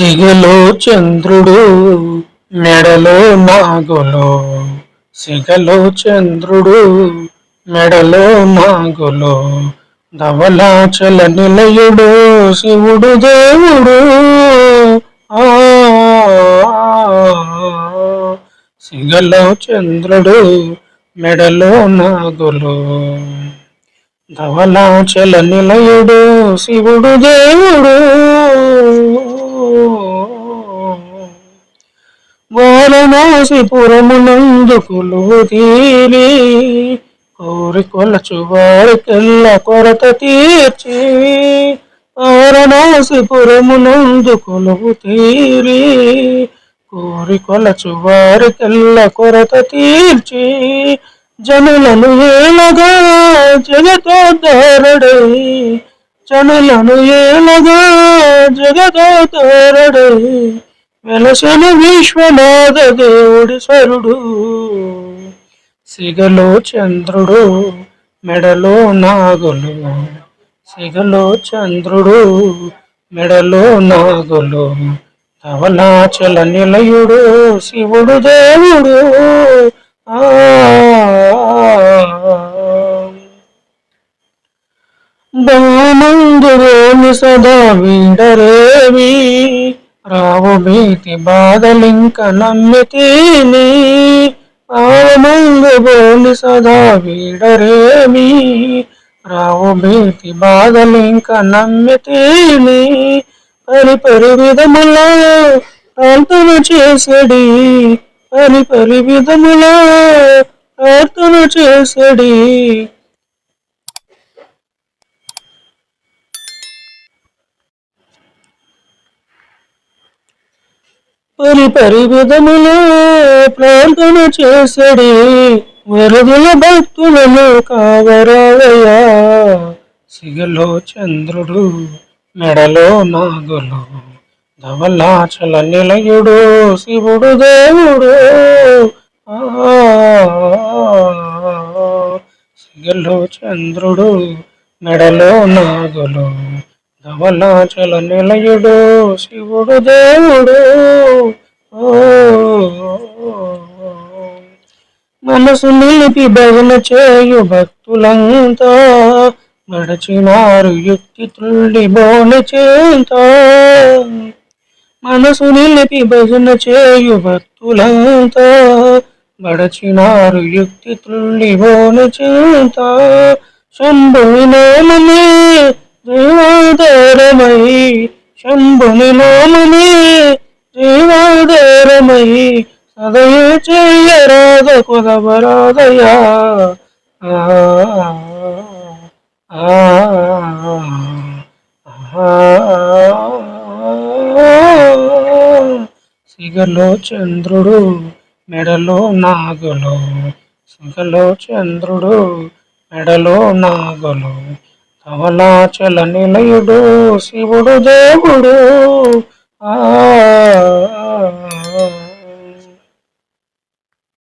సిగలో చంద్రుడు మెడలో నాగులు. సిగలో చంద్రుడు మెడలో నాగులు. ధవలాచల నిలయుడు శివుడు దేవుడు. ఆ సిగలో చంద్రుడు మెడలో నాగులు. ధవలాచల నిలయుడు శివుడు దేవుడు. వారణాసిపురమునందు కొలువు తీరి కోరికొలచు వారికెల్ల కొరత తీర్చి. వారణాసిపురమునందు కొలువు తీరి కోరికొలచు వారికెల్ల కొరత తీర్చి. జనులను ఏలగా జగదోద్ధారుడై, జనులను ఏలగా జగదోద్ధారుడై వెలసెను విశ్వనాథ దేవుడి స్వరుడు. సిగలో చంద్రుడు మెడలో నాగులు. సిగలో చంద్రుడు మెడలో నాగులు. ధవలాచల నిలయుడు శివుడు దేవుడు. బామందులోని సదా వీడరేవి రావు భీతి బాధలింక నమ్మితేని. బామందులోని సదా వీడరేమి రావు భీతి బాధలింక నమ్మితేని. పరిపరి విధముల ప్రార్థన చేసడి, పరిపరి విధముల ప్రార్థన చేసడి. పరిపరి విధముల ప్రార్థన చేసడి వరదుల భక్తులను కావరావయ్యా. సిగలో చంద్రుడు మెడలో నాగులు. ధవలాచల నిలయుడు శివుడు దేవుడు. సిగలో చంద్రుడు మెడలో నాగులు. ధవలాచల నిలయుడు శివుడు దేవుడు. మనసు నిలిపి భజన చేయు భక్తులంతా గడచినారు యుక్తి తుల్లి బోని చేత. మనసు నిలిపి భజన చేయు భక్తులంతా గడచినారు యుక్తి తుల్లి బోని చేత. శంభుని నామమే జీవాధారమై, శంభుని నామమే జీవాధారమై సదయ చేయరాధ కొదవరాధయా. సిగలో చంద్రుడు మెడలో నాగులు. సిగలో చంద్రుడు మెడలో నాగులు. ధవలాచల నిలయుడు శివుడు దేవుడు.